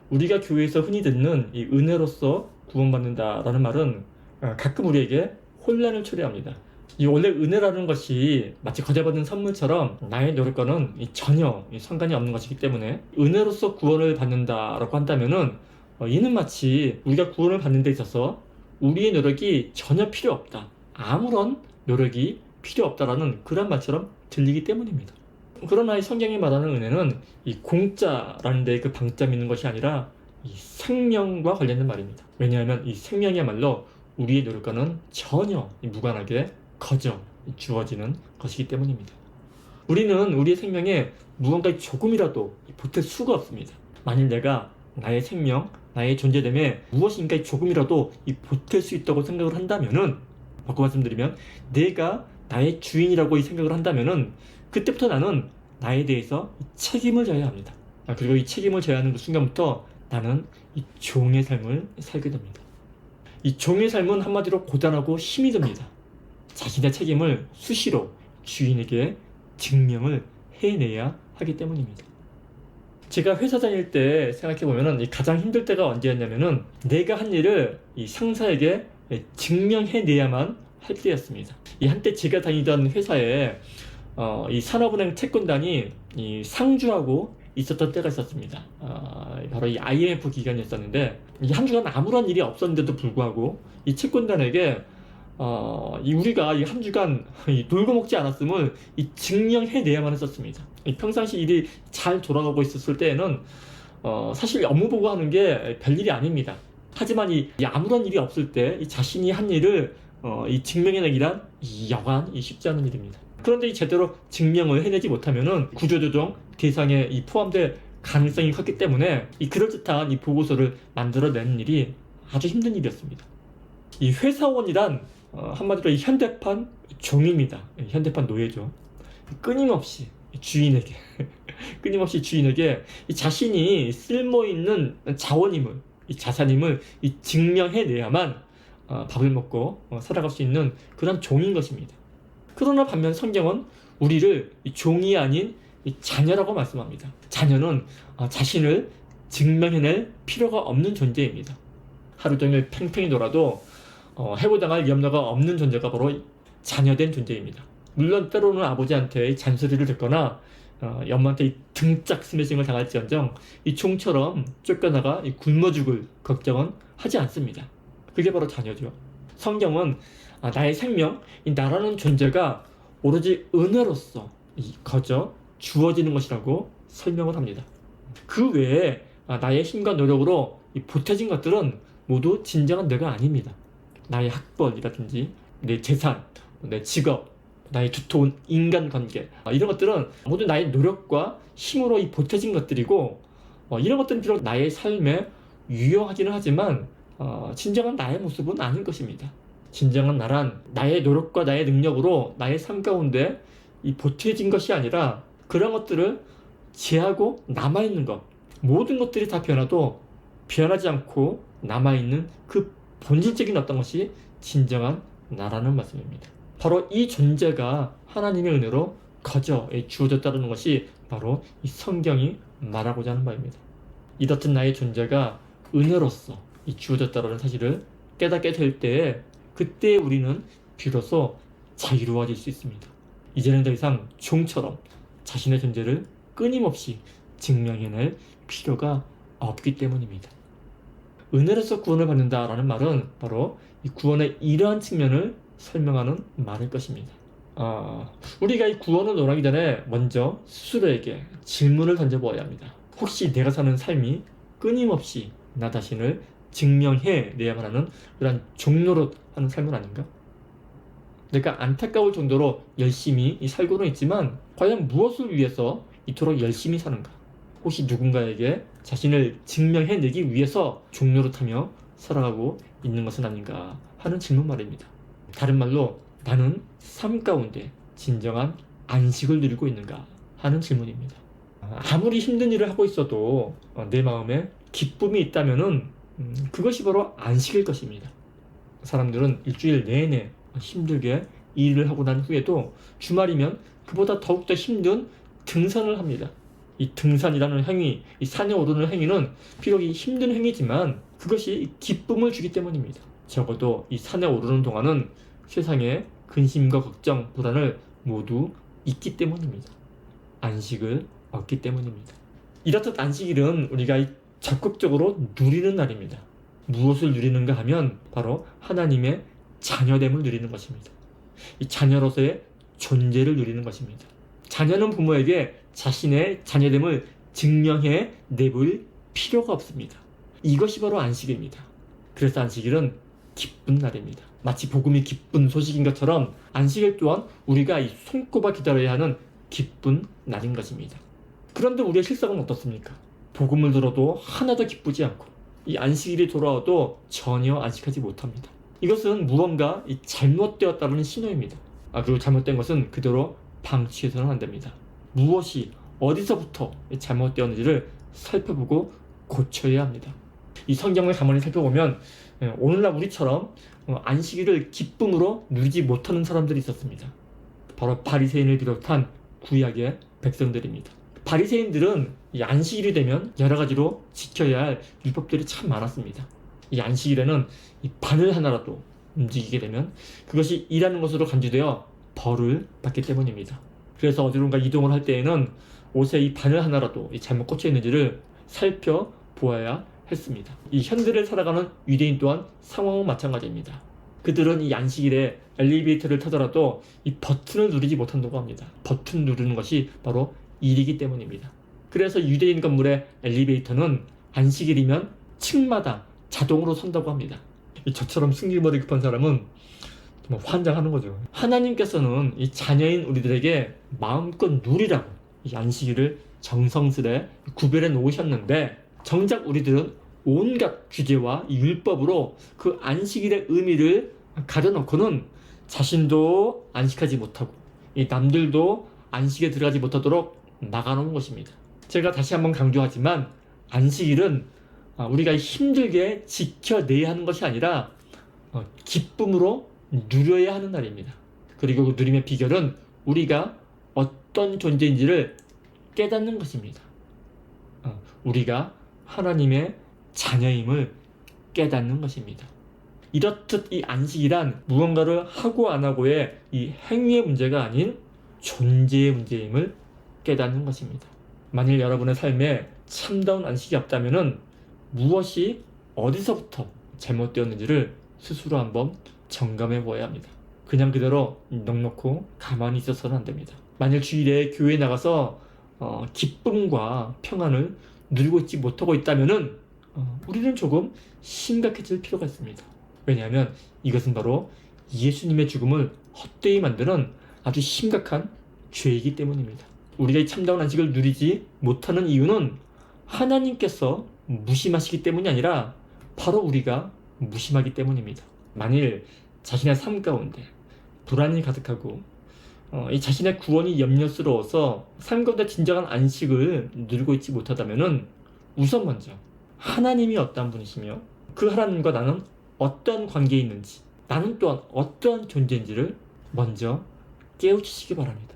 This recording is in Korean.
우리가 교회에서 흔히 듣는 이 은혜로서 구원받는다라는 말은 가끔 우리에게 혼란을 초래합니다. 이 원래 은혜라는 것이 마치 거저받은 선물처럼 나의 노력과는 전혀 상관이 없는 것이기 때문에 은혜로서 구원을 받는다라고 한다면은 이는 마치 우리가 구원을 받는 데 있어서 우리의 노력이 전혀 필요 없다, 아무런 노력이 필요 없다라는 그런 말처럼 들리기 때문입니다. 그러나 이 성경이 말하는 은혜는 이 공짜라는 데에 그 방점이 있는 것이 아니라 이 생명과 관련된 말입니다. 왜냐하면 이 생명이야말로 우리의 노력과는 전혀 무관하게 거저 주어지는 것이기 때문입니다. 우리는 우리의 생명에 무언가 조금이라도 보탤 수가 없습니다. 만일 내가 나의 생명, 나의 존재됨에 무엇인가 조금이라도 보탤 수 있다고 생각을 한다면은, 바꿔 말씀드리면 내가 나의 주인이라고 생각을 한다면은 그때부터 나는 나에 대해서 책임을 져야 합니다. 그리고 이 책임을 져야 하는 그 순간부터 나는 이 종의 삶을 살게 됩니다. 이 종의 삶은 한마디로 고단하고 힘이 듭니다. 자신의 책임을 수시로 주인에게 증명을 해내야 하기 때문입니다. 제가 회사 다닐 때 생각해보면 가장 힘들 때가 언제였냐면은 내가 한 일을 이 상사에게 증명해내야만 할 때였습니다. 이 한때 제가 다니던 회사에 이 산업은행 채권단이 이 상주하고 있었던 때가 있었습니다. 바로 이 IMF 기간이었었는데 이 한 주간 아무런 일이 없었는데도 불구하고 이 채권단에게 우리가 이 한 주간 놀고 먹지 않았음을 증명해내야만 했었습니다. 평상시 일이 잘 돌아가고 있었을 때에는 사실 업무 보고하는 게 별일이 아닙니다. 하지만 아무런 일이 없을 때 자신이 한 일을 증명해내기란 여간 쉽지 않은 일입니다. 그런데 제대로 증명을 해내지 못하면은 구조조정 대상에 포함될 가능성이 컸기 때문에 그럴듯한 보고서를 만들어내는 일이 아주 힘든 일이었습니다. 이 회사원이란 한마디로 현대판 종입니다. 현대판 노예죠. 끊임없이 주인에게 자신이 쓸모있는 자원임을, 자산임을 증명해내야만 밥을 먹고 살아갈 수 있는 그런 종인 것입니다. 그러나 반면 성경은 우리를 종이 아닌 자녀라고 말씀합니다. 자녀는 자신을 증명해낼 필요가 없는 존재입니다. 하루 종일 팽팽히 놀아도 해고당할 염려가 없는 존재가 바로 자녀된 존재입니다. 물론 때로는 아버지한테 잔소리를 듣거나 엄마한테 등짝 스매싱을 당할지언정 이 종처럼 쫓겨나가 굶어 죽을 걱정은 하지 않습니다. 그게 바로 자녀죠. 성경은 나의 생명, 나라는 존재가 오로지 은혜로서 거저 주어지는 것이라고 설명을 합니다. 그 외에 나의 힘과 노력으로 보태진 것들은 모두 진정한 내가 아닙니다. 나의 학벌이라든지 내 재산, 내 직업, 나의 두터운 인간관계, 이런 것들은 모두 나의 노력과 힘으로 보태진 것들이고, 이런 것들은 비록 나의 삶에 유용하기는 하지만 진정한 나의 모습은 아닌 것입니다. 진정한 나란 나의 노력과 나의 능력으로 나의 삶 가운데 보태진 것이 아니라 그런 것들을 제하고 남아있는 것, 모든 것들이 다 변화도 변하지 않고 남아있는 그 본질적인 어떤 것이 진정한 나라는 말씀입니다. 바로 이 존재가 하나님의 은혜로 거저 주어졌다는 것이 바로 이 성경이 말하고자 하는 바입니다. 이렇듯 나의 존재가 은혜로서 주어졌다는 사실을 깨닫게 될 때에 그때 우리는 비로소 자유로워질 수 있습니다. 이제는 더 이상 종처럼 자신의 존재를 끊임없이 증명해낼 필요가 없기 때문입니다. 은혜로서 구원을 받는다라는 말은 바로 이 구원의 이러한 측면을 설명하는 말일 것입니다. 우리가 이 구원을 논하기 전에 먼저 스스로에게 질문을 던져보아야 합니다. 혹시 내가 사는 삶이 끊임없이 나 자신을 증명해내야만 하는 그런 종노릇 하는 삶은 아닌가? 내가 안타까울 정도로 열심히 살고는 있지만 과연 무엇을 위해서 이토록 열심히 사는가? 혹시 누군가에게 자신을 증명해내기 위해서 종노릇하며 살아가고 있는 것은 아닌가 하는 질문 말입니다. 다른 말로 나는 삶 가운데 진정한 안식을 누리고 있는가 하는 질문입니다. 아무리 힘든 일을 하고 있어도 내 마음에 기쁨이 있다면은 그것이 바로 안식일 것입니다. 사람들은 일주일 내내 힘들게 일을 하고 난 후에도 주말이면 그보다 더욱더 힘든 등산을 합니다. 이 등산이라는 행위, 이 산에 오르는 행위는 비록 이 힘든 행위지만 그것이 기쁨을 주기 때문입니다. 적어도 이 산에 오르는 동안은 세상에 근심과 걱정, 불안을 모두 잊기 때문입니다. 안식을 얻기 때문입니다. 이렇듯 안식일은 우리가 적극적으로 누리는 날입니다. 무엇을 누리는가 하면 바로 하나님의 자녀됨을 누리는 것입니다. 이 자녀로서의 존재를 누리는 것입니다. 자녀는 부모에게 자신의 자녀됨을 증명해 내볼 필요가 없습니다. 이것이 바로 안식입니다. 그래서 안식일은 기쁜 날입니다. 마치 복음이 기쁜 소식인 것처럼 안식일 또한 우리가 손꼽아 기다려야 하는 기쁜 날인 것입니다. 그런데 우리의 실상은 어떻습니까? 복음을 들어도 하나도 기쁘지 않고 이 안식일이 돌아와도 전혀 안식하지 못합니다. 이것은 무언가 잘못되었다는 신호입니다. 그리고 잘못된 것은 그대로 방치해서는 안 됩니다. 무엇이 어디서부터 잘못되었는지를 살펴보고 고쳐야 합니다. 이 성경을 가만히 살펴보면 오늘날 우리처럼 안식일을 기쁨으로 누리지 못하는 사람들이 있었습니다. 바로 바리새인을 비롯한 구약의 백성들입니다. 바리새인들은 이 안식일이 되면 여러 가지로 지켜야 할 율법들이 참 많았습니다. 이 안식일에는 이 바늘 하나라도 움직이게 되면 그것이 일하는 것으로 간주되어 벌을 받기 때문입니다. 그래서 어디론가 이동을 할 때에는 옷에 이 바늘 하나라도 잘못 꽂혀 있는지를 살펴보아야 했습니다. 이 현대를 살아가는 유대인 또한 상황은 마찬가지입니다. 그들은 이 안식일에 엘리베이터를 타더라도 이 버튼을 누르지 못한다고 합니다. 버튼 누르는 것이 바로 일이기 때문입니다. 그래서 유대인 건물의 엘리베이터는 안식일이면 층마다 자동으로 선다고 합니다. 저처럼 승질머리 급한 사람은 정말 환장하는 거죠. 하나님께서는 이 자녀인 우리들에게 마음껏 누리라고 이 안식일을 정성스레 구별해 놓으셨는데 정작 우리들은 온갖 규제와 율법으로 그 안식일의 의미를 가려놓고는 자신도 안식하지 못하고 이 남들도 안식에 들어가지 못하도록 막아놓은 것입니다. 제가 다시 한번 강조하지만 안식일은 우리가 힘들게 지켜내야 하는 것이 아니라 기쁨으로 누려야 하는 날입니다. 그리고 그 누림의 비결은 우리가 어떤 존재인지를 깨닫는 것입니다. 우리가 하나님의 자녀임을 깨닫는 것입니다. 이렇듯 이 안식이란 무언가를 하고 안 하고의 이 행위의 문제가 아닌 존재의 문제임을 깨닫는 것입니다. 만일 여러분의 삶에 참다운 안식이 없다면 무엇이 어디서부터 잘못되었는지를 스스로 한번 점검해 보아야 합니다. 그냥 그대로 넉넉고 가만히 있어서는 안 됩니다. 만일 주일에 교회에 나가서 기쁨과 평안을 누리고 있지 못하고 있다면 우리는 조금 심각해질 필요가 있습니다. 왜냐하면 이것은 바로 예수님의 죽음을 헛되이 만드는 아주 심각한 죄이기 때문입니다. 우리가 이 참다운 안식을 누리지 못하는 이유는 하나님께서 무심하시기 때문이 아니라 바로 우리가 무심하기 때문입니다. 만일 자신의 삶 가운데 불안이 가득하고 이 자신의 구원이 염려스러워서 삶 가운데 진정한 안식을 누리고 있지 못하다면 우선 먼저 하나님이 어떠한 분이시며 그 하나님과 나는 어떠한 관계에 있는지 나는 또한 어떠한 존재인지를 먼저 깨우치시기 바랍니다.